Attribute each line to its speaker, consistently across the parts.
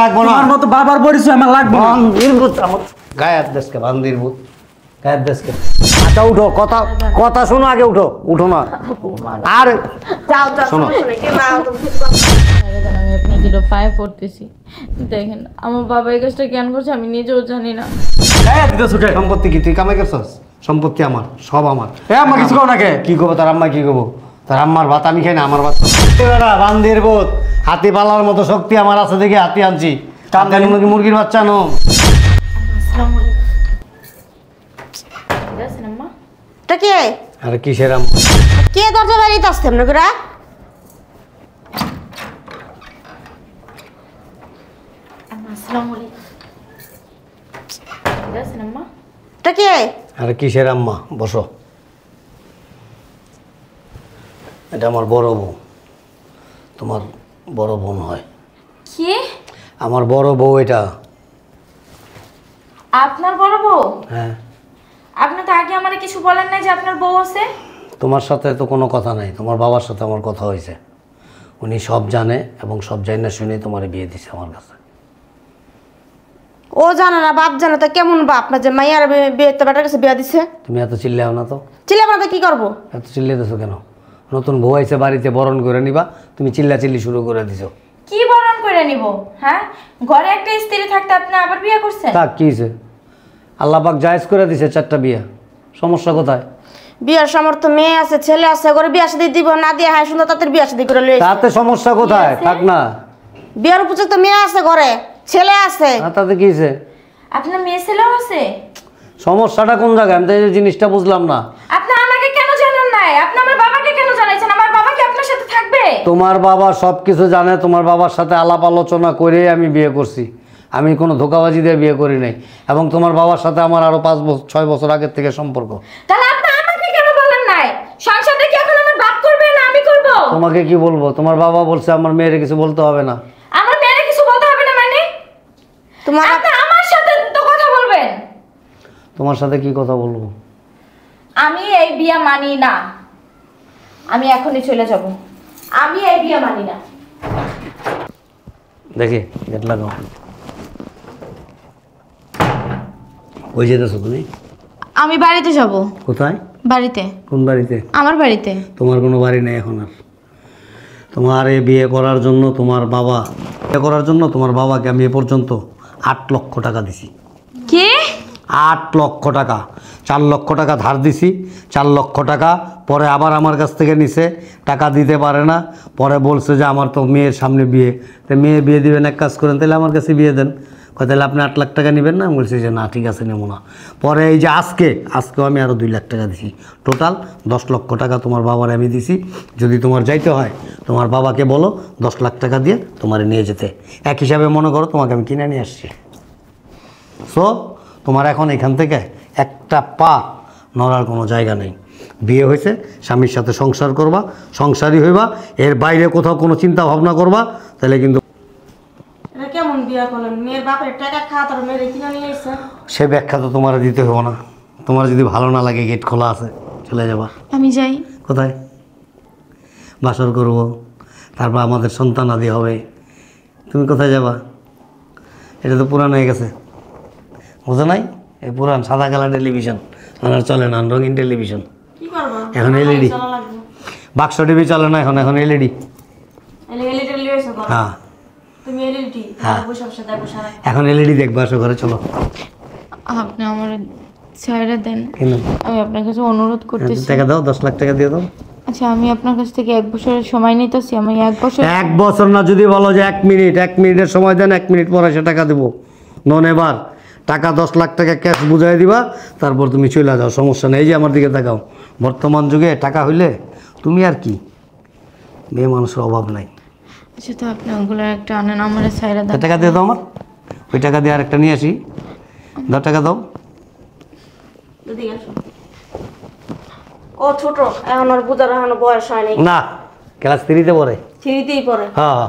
Speaker 1: লাগবো না
Speaker 2: আমার মতো বাবার পরিচয় আমার লাগবে না।
Speaker 1: বান্দির ভূত আমার গায়ের দেশকে বান্দির ভূত গায়ের দেশকে। আচ্ছা উঠো, কথা কথা শোনো, আগে উঠো, উঠো না আর শোনো।
Speaker 3: আমি আপনার দুটো পায়ে পড়তেছি, দেখেন আমার বাবা এই কাজটা কেন করছে আমি নিজেও জানি না।
Speaker 1: গায়ের দিতে ছুটে সম্পত্তি কি তুই কামাই করছস? সম্পত্তি আমার, সব আমার।
Speaker 2: আম্মা কিছু করো না কে?
Speaker 1: কি করবো তার আম্মা, কি করবো তার আম্মার ভাত আমি খাই না, আমার ভাত বান্দির ভূত। হাতি পালার মতো শক্তি আমার আছে দেখে হাতি আনছি। কান্দানি মুরগির বাচ্চা নো।
Speaker 4: কে
Speaker 1: আরে কিসের আম্মা?
Speaker 4: কে দরজা বাড়িতে আসতে আপনার করে? কে?
Speaker 1: আরে কিসের আম্মা? বসো। এটা আমার বড় বউ, তোমার বড় বোন হয়।
Speaker 3: কি
Speaker 1: আমার বড় বউ এটা।
Speaker 3: আপনার বড় বউ?
Speaker 1: হ্যাঁ।
Speaker 3: আপনি তো আগে আমারে কিছু বলেন নাই যে আপনার বউ আছে।
Speaker 1: তোমার সাথে তো কোনো কথা নাই, তোমার বাবার সাথে আমার কথা হয়েছে। উনি সব জানে এবং সব জানি না শুনে তোমার বিয়ে দিছে আমার কাছে।
Speaker 4: ও জানে না, বাপ জানে তো কেমন বাপ না যে মাইয়ার বিয়ে তো বেটার কাছে বিয়ে দিছে।
Speaker 1: তুমি এত চিল্লাও না তো।
Speaker 4: চিল্লাবো না তো কি করবো?
Speaker 1: এত চিল্লাইতেছো কেন? নতুন বউ আইছে বাড়িতে, বরণ করে নিবা, তুমি চিল্লাচিল্লি শুরু করে দিছো।
Speaker 3: কি বরণ করে নিব? হ্যাঁ, ঘরে একটা স্ত্রী থাকতে আপনি আবার বিয়ে করছেন?
Speaker 1: থাক, কি হয়েছে? আল্লাহ পাক জায়েজ করে দিছে 4টা বিয়ে, সমস্যা কোথায়?
Speaker 4: বিয়ার সামর্থ্য মেয়ে আছে, ছেলে আছে, করে বিয়া শাদী দিব না দিয়ে হাই সুন্দর তাদের বিয়া শাদী করে লই।
Speaker 1: তাতে সমস্যা কোথায়? থাক না।
Speaker 4: বিয়ার উপযুক্ত মেয়ে আছে, ঘরে ছেলে আছে।
Speaker 1: তাতে কি হয়েছে?
Speaker 3: আপনার মেয়ে ছেলেও আছে?
Speaker 1: সমস্যাটা কোন জায়গায়? আমি তো এই জিনিসটা বুঝলাম না।
Speaker 3: আপনি আমাকে কেন জানান নাই? আপনি আমার বাবাকে কেন জানাইছেন? আমার বাবা কি আপনার সাথে থাকবে?
Speaker 1: তোমার বাবা সব কিছু জানে, তোমার বাবার সাথে আলাপ আলোচনা করে আমি বিয়ে করছি। আমি কোনো ধোঁকাবাজি দিয়ে বিয়ে করি নাই। এবং তোমার বাবার সাথে আমার আরো 5-6 বছর আগের থেকে সম্পর্ক।
Speaker 3: তাহলে আপনি আমাকে কেন বলেন নাই? সংসারটা কি এখন আমার বাপ করবে না আমি করব?
Speaker 1: তোমাকে কি বলবো? তোমার বাবা বলছে আমার মেয়েরে কিছু বলতে হবে না।
Speaker 3: আমার মেয়ের কিছু বলতে হবে না মানে?
Speaker 4: তোমার
Speaker 3: আপনি আমার সাথে তো কথা বলবেন।
Speaker 1: তোমার সাথে কি কথা বলবো?
Speaker 3: আমি এই বিয়ে মানি না। আমি এখনই চলে যাব। আমি এই বিয়ে মানি না।
Speaker 1: দেখি গেট লাগাও। ওই যেতেছো তুমি?
Speaker 3: আমি বাড়িতে যাব।
Speaker 1: কোথায়?
Speaker 3: বাড়িতে।
Speaker 1: কোন বাড়িতে?
Speaker 3: আমার বাড়িতে।
Speaker 1: তোমার কোনো বাড়ি নেই এখন আর। তোমার এই বিয়ে করার জন্য তোমার বাবাকে আমি এ পর্যন্ত 8 লক্ষ টাকা দিছি।
Speaker 3: কি?
Speaker 1: 8 লক্ষ টাকা। 4 লক্ষ টাকা ধার দিছি, 4 লক্ষ টাকা পরে আবার আমার কাছ থেকে নিছে, টাকা দিতে পারে না। পরে বলছে যে আমার তো মেয়ের সামনে বিয়ে, তো মেয়ে বিয়ে দিবেন, এক কাজ করেন তাহলে আমার কাছে বিয়ে দেন। তাহলে আপনি 8 লাখ টাকা নেবেন না? আমি বলছি যে না ঠিক আছে নেবো না। পরে এই যে আজকেও আমি আরও 2 লাখ টাকা দিছি, টোটাল 10 লক্ষ টাকা তোমার বাবার আমি দিছি। যদি তোমার যাইতে হয় তোমার বাবাকে বলো 10 লাখ টাকা দিয়ে তোমার নিয়ে যেতে। এক হিসাবে মনে করো তোমাকে আমি কিনে নিয়ে আসছি। সো তোমার এখন এখান থেকে একটা পা নড়ার কোনো জায়গা নেই। বিয়ে হয়েছে, স্বামীর সাথে সংসার করবা, সংসারই হইবা। এর বাইরে কোথাও কোনো চিন্তা ভাবনা করবা তাহলে কিন্তু।
Speaker 4: এটা কেমন বিয়া করলেন? মেয়ের বাপের টাকা খাওয়া তার মেয়ের কিনে নিয়ে এসে।
Speaker 1: সে ব্যাখ্যা তো তোমার দিতে হবো না। তোমার যদি ভালো না লাগে গেট খোলা আছে, চলে যাবা।
Speaker 3: আমি যাই।
Speaker 1: কোথায়? বাসর করবো, তারপর আমাদের সন্তান আদি হবে। তুমি কোথায় যাবা? এটা তো পুরান হয়ে গেছে, বুঝো নাই? এই পুরান সাদা কালার টেলিভিশন আর চলে না, রঙিন টেলিভিশন
Speaker 4: কি করবো
Speaker 1: এখন। এলইডি বাক্স টিভি চলে না এখন এলইডি। হ্যাঁ
Speaker 4: তুমি এলইডি
Speaker 1: হ্যাঁ
Speaker 4: বসে বসে দেখো সারা।
Speaker 1: এখন এলইডি দেখবা, আসো ঘরে চলো।
Speaker 3: আপনি আমার ছেড়ে দেন।
Speaker 1: কেন?
Speaker 3: আমি আপনার কাছে অনুরোধ করতেছি।
Speaker 1: টাকা দাও, 10 লাখ টাকা দিয়ে দাও।
Speaker 3: আচ্ছা, আমি আপনার কাছ থেকে 1 বছরের সময় নিতেছি। আমি 1 বছর।
Speaker 1: 1 বছর না, যদি বলো যে 1 মিনিটের সময় দেন, 1 মিনিট পরে সে টাকা দেবো। নন এবার টাকা 10 লাখ টাকা ক্যাশ বুঝাই দিবা, তারপর তুমি চলে যাও, সমস্যা নেই। এই যে আমার দিকে তাকাও, বর্তমান যুগে টাকা হইলে তুমি আর কি, মেয়ে মানুষের অভাব নাই।
Speaker 3: আচ্ছা, তো আপনি ওগুলো একটা আনেন, আমার ছাইরা দেন।
Speaker 1: টাকা দিয়ে দাও আমার, ওই টাকা দিয়ে আরেকটা নিয়ে আসি। 10 টাকা দাও।
Speaker 4: এদিকে আসো। ও ছোট, এখন ওর বুঝার এখনো বয়স হয়নি।
Speaker 1: না, ক্লাস 3-তে পড়ে।
Speaker 4: চিনিতেই পড়ে।
Speaker 1: হ্যাঁ,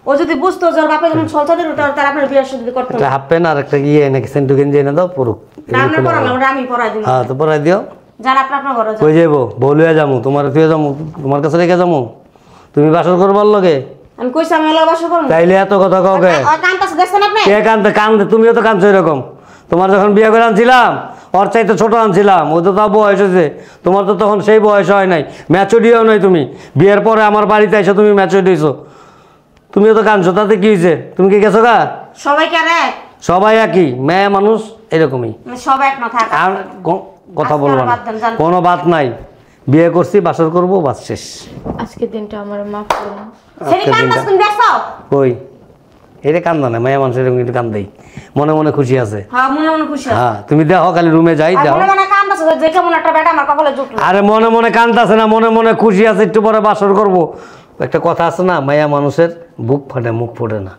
Speaker 4: ও যদি বুঝতো যে ওর বাপে যখন সলসাদের উঠে তার আপনার বিয়ে শাদী করতে
Speaker 1: একটা হাফ প্যান্ট আর একটা ইয়ে নাকি সেন্টু গেঞ্জি এনে দাও পুরো।
Speaker 4: রান্না করালাম, ওটা আমি পড়াই দিই।
Speaker 1: হ্যাঁ, তো পড়াই দিও।
Speaker 4: যান আপনার ঘরে যান।
Speaker 1: কই যাইবো? বউলিয়া যামু, তোমার তুই যামু, তোমার কাছে রেখে যামু। তুমি বাসর করবার লগে
Speaker 4: আমি কইছি আমি এলাকা বাসা করব
Speaker 1: তাইলে এত কথা কাউকে
Speaker 4: ওই কান্তাছে দেখছেন আপনি
Speaker 1: কে কান্দে তুমিও তো কান্দছো এরকম। তোমার যখন বিয়ে করে আনছিলাম ওর চাইতে ছোট আনছিলাম, ও তো তাও বয়স হয়েছে, তোমার তো তখন সেই বয়স হয় নাই, ম্যাচুরিও নয় তুমি। বিয়ের পরে আমার বাড়িতে এসে তুমি ম্যাচুরিট হয়েছো, তুমিও তো কাঁদছো, তাতে কি হয়েছে? তুমি কি গেছো গা?
Speaker 4: সবাই কে রে
Speaker 1: সবাই একই, মেয়ে মানুষ এরকমই।
Speaker 4: সব এক না থাক
Speaker 1: আর কথা
Speaker 4: আজকে
Speaker 1: বলবো
Speaker 4: আর
Speaker 1: না,
Speaker 4: বাদ দেন, জান।
Speaker 1: কোনো বাত নাই। বিয়ে করছি, বাসর করবো, বাস শেষ।
Speaker 3: আজকের দিনটা আমার মাফ করুন।
Speaker 4: সেরি কান্তাছে তুমি দেখছো
Speaker 1: কই এটা কান্দা না, মেয়ে মানুষ এরকম কিন্তু কান্দেই, মনে মনে খুশি আছে।
Speaker 4: হ্যাঁ মনে মনে খুশি আছে।
Speaker 1: হ্যাঁ তুমি দেখো, খালি রুমে যাই
Speaker 4: আর
Speaker 1: যাও।
Speaker 4: মনে মনে কান্তাছে যে কেমন একটা বেটা আমার কপালে জুটলো
Speaker 1: আরে মনে মনে কান্দাছে না, মনে মনে খুশি আছে, একটু পরে বাসর করব। একটা কথা আছে না, মায়া মানুষের বুক ফাটে মুখ ফোটে না,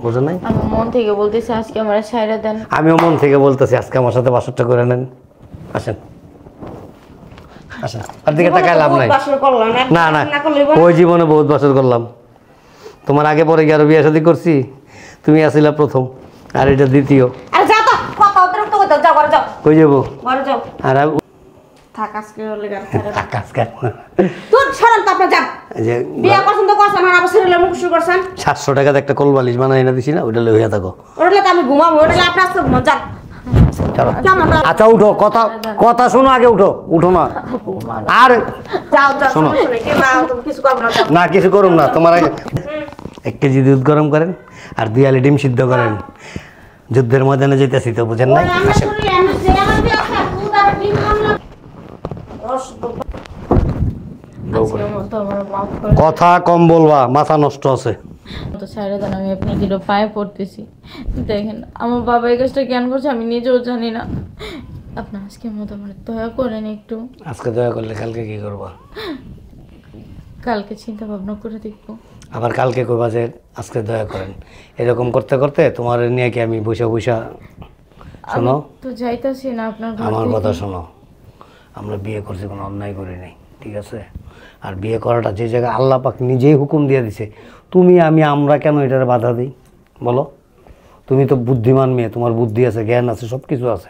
Speaker 1: বুঝো নাই?
Speaker 3: আমার মন থেকে বলতেছে আজকে আমার ছাইরা দেন।
Speaker 1: আমিও মন থেকে বলতেছি আজকে আমার সাথে বাসরটা করে নেন। আসেন আসেন, আর দিকে তাকায় লাভ নাই।
Speaker 4: বাসর করলাম
Speaker 1: না না,
Speaker 4: না করলে
Speaker 1: ওই জীবনে বহুত বছর করলাম, তোমার আগে পরে কি আরো বিয়ে শাদী করছি? তুমি আসিলা প্রথম, আর এটা দ্বিতীয়।
Speaker 4: আরে যাও তো কথা অতিরিক্ত কথা যাও ঘরে যাও
Speaker 1: কই যাবো?
Speaker 4: ঘরে যাও
Speaker 1: আর
Speaker 4: থাক আজকে হলে গার
Speaker 1: কাজ কাজ
Speaker 4: তোর সরল তো আপনি যান
Speaker 1: যে
Speaker 4: বিয়া করছেন তো করছেন আর আবার সিরিয়ালে মুখ শুরু করছেন
Speaker 1: 700 টাকাতে একটা কোলবালিশ বানাই না দিছি না, ওইটা লইয়া থাকো।
Speaker 4: ওরলে তো আমি ঘুমাবো ওরলে আপনি আজকে ঘুমান যান
Speaker 1: চলো।
Speaker 4: কেমন
Speaker 1: আচ্ছা উঠো, কথা কথা শোনো আগে, উঠো উঠো না। আর
Speaker 4: যাও যাও
Speaker 1: শোনো।
Speaker 4: সমস্যা নেই কে মা তুমি কিছু করবে না যাও
Speaker 1: না কিছু করুন না, তোমার আগে 1 কেজি দুধ গরম করেন আর 2 আলি ডিম সিদ্ধ করেন। যুদ্ধের ময়দানে যেতেছি তো, বুঝেন নাই?
Speaker 4: ওই আমরা শুনি আমরা যে আমার বিয়া আছে দুধ আর ডিম আমরা
Speaker 3: আজকের মতো আমার মাফ করুন।
Speaker 1: কথা কম বলবা, মাথা নষ্ট আছে।
Speaker 3: তো ছাইরা দেন, আমি আপনার দুটো পায়ে পড়তেছি। দেখেন আমার বাবা এই কাজটা কেন করছে আমি নিজেও জানি না। আপনি আজকের মতো আমার দয়া করেন একটু।
Speaker 1: আজকে দয়া করলে কালকে কি করবা?
Speaker 3: কালকে চিন্তা ভাবনা করে দেখবো।
Speaker 1: আবার কালকে কইবা যে আজকে দয়া করেন। এরকম করতে করতে তোমার নিয়ে কি আমি বৈশা বৈশা, শোনো
Speaker 3: তো যাইতাছি না আপনার ঘর
Speaker 1: আমার
Speaker 3: থেকে।
Speaker 1: কথা শোনো, আমরা বিয়ে করছি, কোনো অন্যায় করি নাই, ঠিক আছে? আর বিয়ে করাটা যে জায়গায় আল্লাহ পাক নিজেই হুকুম দিয়ে দিছে, তুমি আমরা কেন এটার বাধা দিই বলো? তুমি তো বুদ্ধিমান মেয়ে, তোমার বুদ্ধি আছে, জ্ঞান আছে, সব কিছু আছে।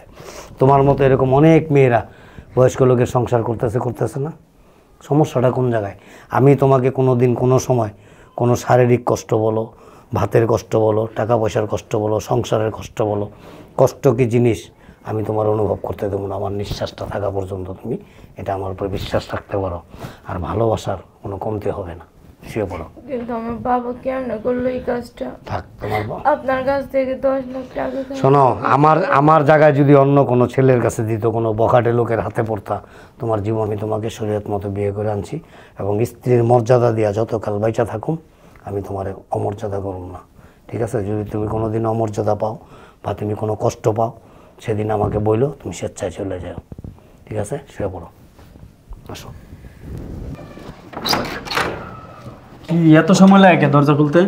Speaker 1: তোমার মতো এরকম অনেক মেয়েরা বয়স্ক লোকের সংসার করতেছে না। সমস্যাটা কোন জায়গায়? আমি তোমাকে কোনো দিন কোনো সময় কোনো শারীরিক কষ্ট বলো, ভাতের কষ্ট বলো, টাকা পয়সার কষ্ট বলো, সংসারের কষ্ট বলো, কষ্ট কি জিনিস আমি তোমার অনুভব করতে দেবো না। আমার নিঃশ্বাসটা থাকা পর্যন্ত তুমি এটা আমার উপর বিশ্বাস রাখতে পারো। আর ভালোবাসার কোনো কমতি হবে না, শুয়ে পড়ো।
Speaker 3: কিন্তু আমার বাবা কেমন করলো এই কাজটা?
Speaker 1: থাক তোমার
Speaker 3: আপনার কাছ থেকে 10 লাখ টাকা চাই।
Speaker 1: শোনো, আমার জায়গায় যদি অন্য কোনো ছেলের কাছে দিত, কোনো বখাটে লোকের হাতে পড়তা, তোমার জীবন আমি তোমাকে শরীয়ত মতো বিয়ে করে আনছি এবং স্ত্রীর মর্যাদা দিয়া যতকাল বাইচা থাকুম আমি তোমার অমর্যাদা করুম না, ঠিক আছে? যদি তুমি কোনো দিন অমর্যাদা পাও বা তুমি কোনো কষ্ট পাও, সেদিন আমাকে বইলো, তুমি স্বেচ্ছায় চলে যাও, ঠিক আছে? শুয়ে পড়ো, আসো।
Speaker 2: কি এত সময় লাগে কে দরজা খুলতে?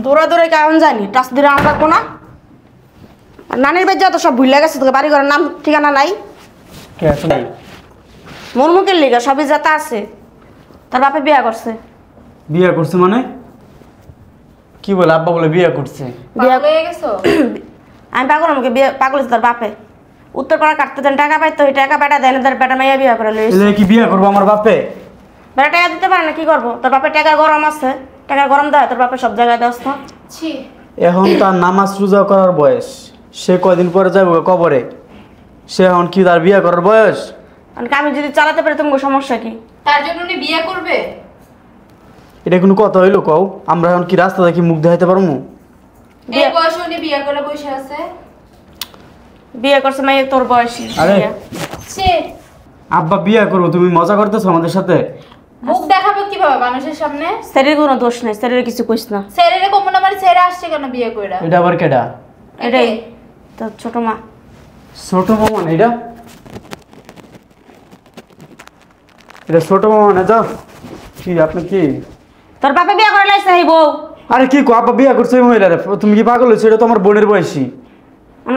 Speaker 4: দৌড়া দৌড়ে কেমন জানি টাচ দিয়ে আমরা কোনা নানির বাড়ি যত সব ভুলে গেছে তোকে বাড়ি ঘরের নাম ঠিকানা নাই
Speaker 2: কে এত নাই?
Speaker 4: মোর মুখের লিগা সবই যাতা আছে তার বাপে বিয়া করছে
Speaker 2: বিয়ে করছে মানে? কি বলে আব্বা বলে বিয়ে করছে?
Speaker 4: বিয়া
Speaker 3: হয়ে গেছো?
Speaker 4: আমি পাগল আমাকে বিয়ে পাগল হয়েছে তার বাপে উত্তর পাড়া কাটতে দেন টাকা পাইতো ওই টাকা বেটা দেয় না তার বেটা মাইয়া বিয়া করে লইছে
Speaker 2: এলে কি বিয়ে করবো আমার বাপে?
Speaker 4: বেটা টাকা দিতে পারে না কি করবো তোর বাপের টাকা গরম আছে টাকা গরম দেয় তোর বাপে সব জায়গায় দেওয়া না
Speaker 3: ছি,
Speaker 2: এখন তার নামাজ রোজা করার বয়স, সে কয়দিন পরে যাবো কবরে, সে এখন কি তার বিয়ে করার বয়স?
Speaker 4: আমি যদি চালাতে পারি তোমার সমস্যা কি
Speaker 3: তার জন্য উনি বিয়ে করবে?
Speaker 2: এটা কোনো কথা হইলো কও? আমরা এখন কি রাস্তা দেখি মুখ দেখাইতে পারবো?
Speaker 3: এই বয়সে উনি বিয়ে করে বসে আছে?
Speaker 4: বিয়ে করছে মাইয়া তোর বয়সী
Speaker 2: আরে
Speaker 3: ছি,
Speaker 2: আব্বা বিয়ে করবো, তুমি মজা করতেছো আমাদের সাথে?
Speaker 3: মুখ দেখাবো কিভাবে মানুষের সামনে?
Speaker 4: শরীর কোনো দোষ নাই শরীরে কিছু কইস না
Speaker 3: ছেলেরে কমন আমার ছেলে আসছে কেন বিয়ে কইরা?
Speaker 2: এটা আবার কেডা?
Speaker 4: এটাই তোর ছোট মা
Speaker 2: ছোট মামা না এটা? এটা ছোট মামা না? যাও কি আপনি কি?
Speaker 4: তোর বাপে বিয়ে করে লাইছে এই বউ
Speaker 2: আরে কি কো, আব্বা বিয়ে করছে ওই মহিলারে? তুমি কি পাগল হয়েছো? এটা তো আমার বোনের বয়সী।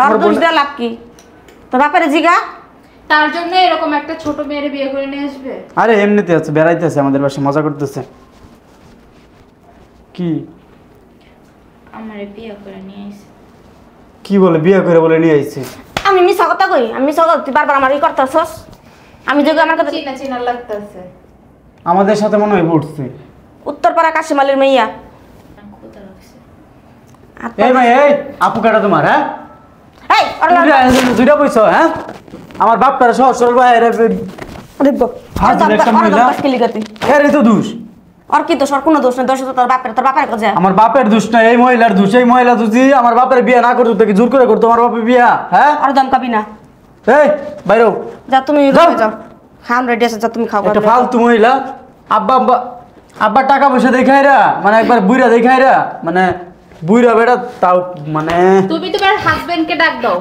Speaker 4: আর দোষ দেওয়া লাভ কি তোর বাপের জিগা
Speaker 3: তার জন্য এরকম একটা ছোট মেয়েরে বিয়ে করে নিয়ে আসবে?
Speaker 2: আরে এমনিতে আছে, বেড়াইতেছে আমাদের বাসায়, মজা করতেছে। কি
Speaker 3: আমারে বিয়ে করে নিয়ে আসছে।
Speaker 2: কি বলে বিয়ে করে বলে নিয়ে আইছে?
Speaker 4: আমি মিছা কথা কই আমি মিছা কথা তুই বারবার আমার ই করতেছস আমি যে আমার কথা
Speaker 3: চিনা চিনা লাগতেছে।
Speaker 2: আমাদের সাথে মনে হয় পড়ছে।
Speaker 4: উত্তরপাড়া কাশিমালির মেইয়া।
Speaker 2: এই ভাই এই আপু কাটা তোমার হ্যাঁ
Speaker 4: এই ওর লগে
Speaker 2: দুইটা পয়সা হ্যাঁ আমার বাপটার সহজ সরল ভাই
Speaker 4: দেখবো
Speaker 2: ফাজিল একটা মহিলা। এর তো দোষ
Speaker 4: আর কি দোষ? আর কোনো দোষ নেই, দোষ তো তোর বাপের কাছে।
Speaker 2: আমার বাপের দোষ না, এই মহিলার দোষ। এই মহিলা যদি আমার বাপের বিয়ে না করতো কি জোর করে করতো আমার বাপের বিয়া? হ্যাঁ
Speaker 4: আর দাম কাবি না।
Speaker 2: এই বাইরো
Speaker 4: যা তুমি
Speaker 2: যাও।
Speaker 4: রুমে যাও, খান রেডি আছে, যা তুমি খাও।
Speaker 2: একটা ফালতু মহিলা। আব্বা আব্বা আব্বা টাকা পয়সা দেখাইরা মানে একবার বুইরা দেখাইরা মানে বুইরা বেটা তাও মানে
Speaker 5: তুমি তোমার হাজবেন্ডকে ডাক দাও,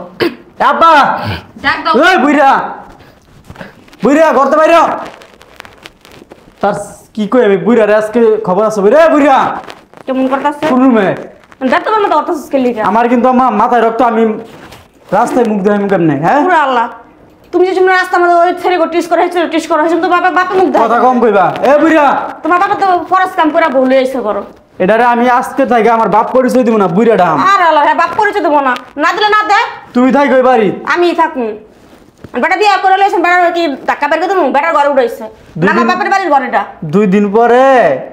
Speaker 2: আব্বা
Speaker 5: ডাক দাও।
Speaker 2: ওই বুইরা বুইরা করতে বাইরো তার কি কই আমি বুইরা আজকে খবর আছে বুইরা বুইরা
Speaker 4: কেমন করতেছে
Speaker 2: কোন রুমে
Speaker 4: দেখ তোমার মতো অত স্কেলিকা।
Speaker 2: আমার কিন্তু আমার মাথায় রক্ত, আমি রাস্তায় মুখ দেখাই মুখ কেমনে হ্যাঁ
Speaker 4: পুরো আল্লাহ, তুমি যে তুমি রাস্তা মধ্যে ওই ছেলে টিস করে হয়েছিল, টিস করা হয়েছিল, তো বাবা বাপে মুখ
Speaker 2: কথা
Speaker 4: দেখো।
Speaker 2: কম কইবা এ বুইরা
Speaker 4: তোমার বাবা তো ফরজ কাম করে ভুলে এসে করো।
Speaker 2: এটারে আমি আজকে থেকে আমার বাপ পরিচয় দিব না বুইরাটা
Speaker 4: আর আল্লাহ, হ্যাঁ বাপ পরিচয় দেবো না, না দিলে না দে,
Speaker 2: তুমি থাই কই বাড়ি
Speaker 4: আমি থাকুন। বেটা বিয়ে করে লইছেন, বেটার কি ধাক্কা বের করে দেবো? বেটার ঘরে উঠাইছে না, আমার বাপের বাড়ির ঘরেটা।
Speaker 2: 2 দিন পরে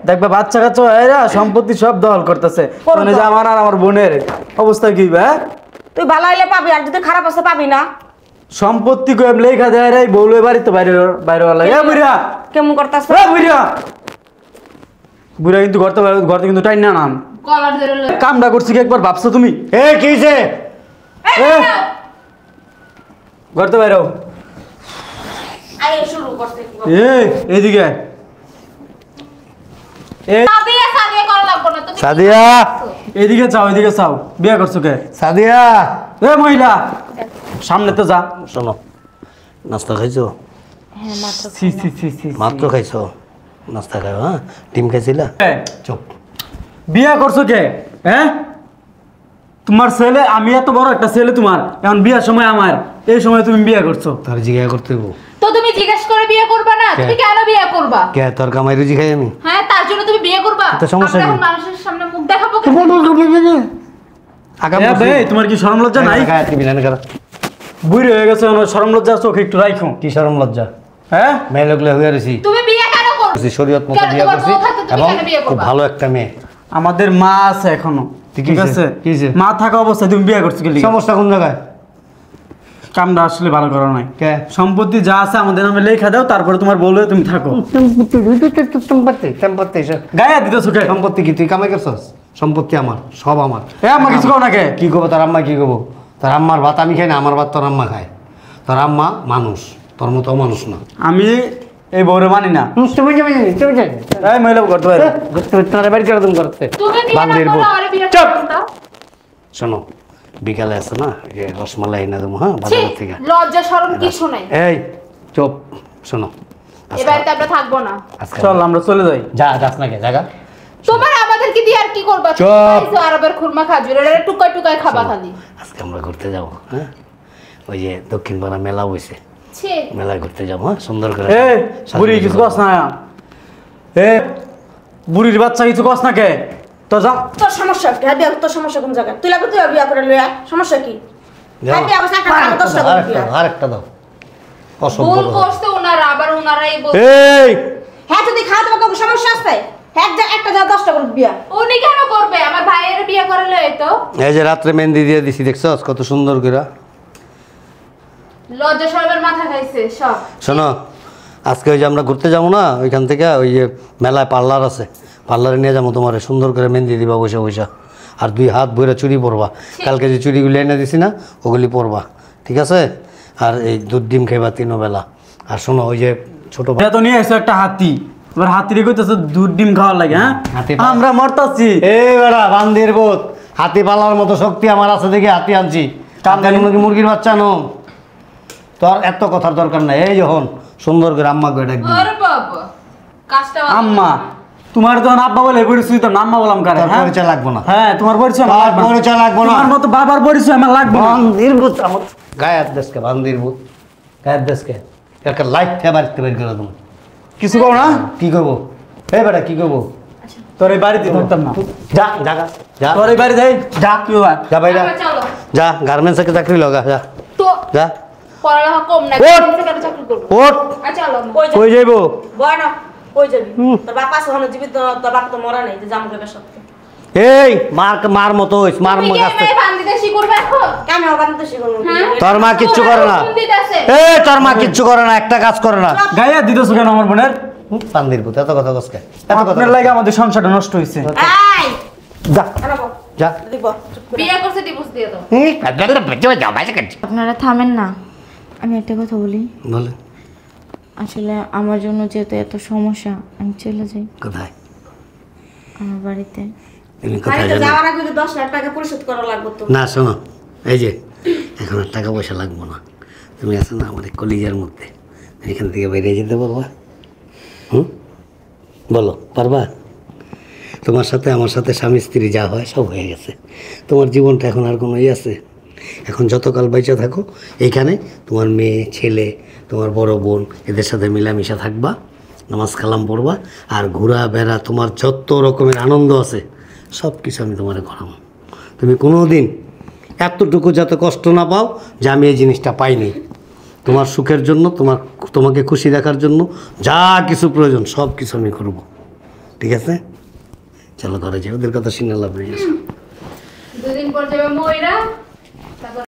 Speaker 2: দেখবা বাচ্চা কাচ্চা এরা সম্পত্তি সব দখল করতেছে,
Speaker 4: করুক
Speaker 2: মানে যে
Speaker 4: তো।
Speaker 2: আমার আর আমার বোনের অবস্থা কি হইবে হ্যাঁ?
Speaker 4: তুই ভালো হইলে পাবি, আর যদি খারাপ আছে পাবি না।
Speaker 2: সম্পত্তি কই আমি লেখা দেয় রে বউলে বাড়ি তো বাইরে বাইরে লাগে এ বুইরা
Speaker 4: কেমন করতেছে?
Speaker 2: এ বুইরা বুইরা কিন্তু ঘরতে কিন্তু টাইম না নাম
Speaker 5: কলার ধরে লই।
Speaker 2: কামটা করছি কি একবার ভাবছো তুমি?
Speaker 1: এ কিছে
Speaker 2: এ ঘরতে বাইরে
Speaker 4: আই শুরু করতে
Speaker 2: এ এদিকে এ
Speaker 5: সাদিয়া সাদিয়া করা লাগবে না তুমি।
Speaker 1: সাদিয়া
Speaker 2: এদিকে চাও এদিকে চাও বিয়ে করছো কে?
Speaker 1: সাদিয়া
Speaker 2: এ মহিলা সামনে তো যা।
Speaker 1: শোনো, নাস্তা খাইছো?
Speaker 3: হ্যাঁ মাত্র
Speaker 2: সি সি সি সি
Speaker 1: মাত্র খাইছো? নাস্তা খাইও হ্যাঁ? ডিম খাইছিলা? চুপ।
Speaker 2: বিয়ে করছো কে হ্যাঁ? তোমার ছেলে, আমি এত বড় একটা ছেলে তোমার, এখন বিয়ের সময় আমার, এই সময় তুমি বিয়ে করছো।
Speaker 1: তার জিজ্ঞাসা করতে হইব।
Speaker 5: তো তুমি জিজ্ঞেস করে বিয়ে করবা না? তুমি কেন বিয়ে করবা?
Speaker 1: কে তোর কামাই রুজি খাই আমি?
Speaker 5: হ্যাঁ তার জন্য তুমি বিয়ে করবা?
Speaker 1: তো সমস্যা
Speaker 5: আমরা
Speaker 1: কি?
Speaker 5: এখন মানুষের সামনে মুখ দেখাবো কেন?
Speaker 1: আগাম
Speaker 2: এ বে, তোমার কি শরম লজ্জা নাই? বুড়ি হয়ে গেছে, শরম লজ্জা চোখ একটু রাখো।
Speaker 1: কি শরম লজ্জা?
Speaker 2: হ্যাঁ
Speaker 1: মেয়ে লোকলে হয়ে রয়েছি,
Speaker 5: তুমি বিয়ে কেন করবে?
Speaker 1: শরীয়ত মতো
Speaker 5: কেন
Speaker 1: বিয়ে
Speaker 5: তোমার
Speaker 1: করছি
Speaker 5: বউ থাকতে তুমি
Speaker 1: এবং
Speaker 5: কেন বিয়ে
Speaker 1: খুব
Speaker 5: করবা?
Speaker 1: ভালো একটা মেয়ে।
Speaker 2: আমাদের মা আছে এখনো,
Speaker 1: ঠিক
Speaker 2: ঠিক
Speaker 1: আছে,
Speaker 2: আছে?
Speaker 1: কি হইছে?
Speaker 2: মা থাকা অবস্থায় তুমি বিয়ে করছো কি লিগা?
Speaker 1: সমস্যা কোন জায়গায়?
Speaker 2: কামটা আসলে ভালো করো নাই।
Speaker 1: কে?
Speaker 2: সম্পত্তি যা আছে আমাদের নামে লেখা দাও, তারপরে তোমার বলবে তুমি থাকো। গায়ে দিতেছো কে?
Speaker 1: সম্পত্তি কি তুই কামাই করছস? সম্পত্তি আমার, সব আমার।
Speaker 2: এ আম্মা কিছু কও না কে?
Speaker 1: কি করবো তার আম্মা? কি করবো? তার আম্মার ভাত আমি খাই না, আমার ভাত তোর আম্মা খায়। তোর আম্মা মানুষ, তোর মতো মানুষ না।
Speaker 2: আমি এই বউরে মানি না। এই মহিলা করতে পারে
Speaker 5: তুমি বিয়ে না
Speaker 1: বান্দির
Speaker 5: করলে
Speaker 1: বউ।
Speaker 5: আরে বিয়ে
Speaker 2: চুপ!
Speaker 5: করতা?
Speaker 1: শোনো, বিকালে আছে না এই রসমালাই এনে দেবো হ্যাঁ
Speaker 5: ছি,
Speaker 1: বাজার থেকে।
Speaker 5: লজ্জা শরম কিছু নাই।
Speaker 1: এই চুপ, শোনো
Speaker 5: এ বাড়িতে আমরা থাকবো না।
Speaker 1: আজকে
Speaker 2: চল আমরা চলে যাই।
Speaker 1: যা যাস না কে জায়গা।
Speaker 5: তোমার আমাদেরকে দিয়ে আর কি করবা?
Speaker 1: চুপ!
Speaker 5: খাইছো আরবের খুরমা খাজুর, এর টুকাই টুকাই খাবা খালি।
Speaker 1: আজকে আমরা ঘুরতে যাবো হ্যাঁ, ওই যে দক্ষিণ পাড়া মেলা বইছে,
Speaker 5: ছি,
Speaker 1: মেলায় ঘুরতে যাবো হ্যাঁ, সুন্দর করে
Speaker 2: এ
Speaker 1: সাজিয়ে
Speaker 2: বুড়ি
Speaker 1: গুছিয়ে
Speaker 2: কিছু কস না। এ বুড়ির বাচ্চা কিছু কস না কে? তো যা।
Speaker 4: তোর সমস্যা কি? হ্যাঁ বিয়া, তোর সমস্যা কোন জায়গায়? তুই লাগবে তুই বিয়া করে লইয়া, সমস্যা কি?
Speaker 1: যাও।
Speaker 4: হ্যাঁ বিয়া করছে, একটা টাকা 10 টাকা
Speaker 1: আরেকটা
Speaker 4: বিয়া।
Speaker 1: দাও, আরেকটা দাও। অসভ্য
Speaker 5: ভুল
Speaker 1: লোক।
Speaker 5: করছে ওনারা, আবার ওনারাই বল।
Speaker 1: এই
Speaker 4: হ্যাঁ যদি খাওয়া তোমাকে কোনো সমস্যা আছে? হ্যাঁ একটা যা 10 টাকা বিয়া।
Speaker 5: উনি কেন করবে? আমার ভাইয়ের বিয়ে করে লই তো।
Speaker 1: এই যে রাত্রে মেহেন্দি দিয়ে দিছি দেখছস কত সুন্দর করে।
Speaker 5: লজ্জা শরমের মাথা খাইছে সব।
Speaker 1: শোনো, আজকে ওই যে আমরা ঘুরতে যাবো না, ওইখান থেকে ওই যে মেলায় পার্লার আছে, পার্লারে নিয়ে যাবো, তোমার সুন্দর করে মেহেন্দি দিবা বসে বসে, আর 2 হাত ভরে চুড়ি পরবা। কালকে যে চুড়িগুলি এনে দিছি না, ওগুলি পরবা, ঠিক আছে? আর এই দুধ ডিম খাইবা 3 বেলা। আর শোনো, ওই যে ছোট
Speaker 2: এটা তো নিয়ে এসো একটা হাতি, এবার হাতিরে কইতেছে দুধ ডিম খাওয়ার লাগে হ্যাঁ?
Speaker 1: হাতি
Speaker 2: আমরা মরতাছি।
Speaker 1: এই বেড়া বান্দির বোধ, হাতি পালার মতো শক্তি আমার আছে দেখে হাতি আনছি। কামদানি মুরগির বাচ্চা নো, তোর এত কথার দরকার নাই। এই যখন সুন্দর করে আম্মা করে ডাকবি।
Speaker 5: আরে বাবা, কাজটা
Speaker 2: আম্মা, তোমার যখন আব্বা বলে পরিচয় তো আম্মা বললাম কারে?
Speaker 1: তোর
Speaker 2: হ্যাঁ?
Speaker 1: পরিচয় লাগবো না।
Speaker 2: হ্যাঁ তোমার পরিচয় আমার
Speaker 1: তোর
Speaker 2: লাগবে না।
Speaker 1: পরিচয় লাগবো না।
Speaker 2: তোমার মতো বাবার পরিচয় আমার লাগবে না।
Speaker 1: বান্দির বোধ আমার গায়ে হাত দেশকে, বান্দির বোধ গায়ে হাত দেশকে একটা লাইট বাড়িতে বের করে দেবো।
Speaker 2: কিছু করো না?
Speaker 1: কি করবো? এই বেটা কি করবো?
Speaker 2: তোর এই বাড়িতে থাকতাম না।
Speaker 1: যা জাগা যা,
Speaker 2: তোর এই বাড়ি যাই
Speaker 1: যা
Speaker 2: কি বাবা?
Speaker 1: যা বাইরা
Speaker 5: চলো।
Speaker 1: যা, গার্মেন্টস থেকে চাকরি লগা যা
Speaker 5: তো
Speaker 1: যা।
Speaker 5: পড়ালেখা কম না,
Speaker 1: ওঠ!
Speaker 5: কেন চাকরি করবো?
Speaker 1: ওঠ!
Speaker 5: আচ্ছা চলো।
Speaker 1: কই যাইবো?
Speaker 4: বয় না। কই যাবি তোর বাপ আছে ওখানে জীবিত, তোর বাপ তো মরা নাই যে জামু খাবে সত্যি।
Speaker 1: এই মার মতো হইস, মার
Speaker 5: তুমি কি
Speaker 1: কাছে
Speaker 5: মেয়ে বান দিতে শিখুরবে এখন?
Speaker 4: কেন ওখানে তো শিখুন
Speaker 5: হ্যাঁ?
Speaker 1: তোর মা কিচ্ছু করে না।
Speaker 5: হুকুম দিতেছে।
Speaker 1: এই তোর মা কিচ্ছু করে না, একটা কাজ করে না।
Speaker 2: গায়ে হাত দিতেছো কেন আমার বোনের?
Speaker 1: পান্দির পুত এত কথা কসকে, এত কথা
Speaker 2: আপনার লাগে আমাদের সংসারটা নষ্ট হয়েছে।
Speaker 4: এই
Speaker 1: যা
Speaker 4: কেন বল
Speaker 1: যা।
Speaker 4: দিব চুপ করে।
Speaker 5: বিয়ে করছে ডিভোর্স দিয়ে দাও।
Speaker 3: আপনারা থামেন না, আমি একটা কথা বলি।
Speaker 1: বলে
Speaker 3: আসলে আমার জন্য যেহেতু এত সমস্যা, আমি চলে যাই
Speaker 1: কোথায়,
Speaker 3: আমার বাড়িতে।
Speaker 1: তুমি কোথায়
Speaker 4: বাড়িতে
Speaker 1: জানো?
Speaker 4: যাওয়ার আগে 10 লাখ টাকা পরিশোধ করা লাগবে তো।
Speaker 1: না শোনো, এই যে এখন আর টাকা পয়সা লাগবো না, তুমি আছো না আমার এই কলিজার মধ্যে, এখান থেকে বেরিয়ে যেতে পারবা? বলো পারবা? তোমার সাথে আমার সাথে স্বামী স্ত্রী যা হয় সব হয়ে গেছে, তোমার জীবনটা এখন আর কোনো আছে? এখন যতকাল বেঁচে থাকো এইখানে তোমার মেয়ে ছেলে তোমার বড় বোন এদের সাথে মিলামিশা থাকবা, নামাজ কালাম পড়বা, আর ঘোরা বেড়া তোমার যত রকমের আনন্দ আছে সব কিছু আমি তোমার করাবো। তুমি কোনো দিন এতটুকু যাতে কষ্ট না পাও যে আমি এই জিনিসটা পাইনি। তোমার সুখের জন্য, তোমাকে খুশি রাখার জন্য যা কিছু প্রয়োজন সব কিছু আমি করব, ঠিক আছে? চলো ঘরে যাই, ওদের কথা শুনে লাভ নেই।
Speaker 5: 2 দিন পর যাবে ময়রা। তারপর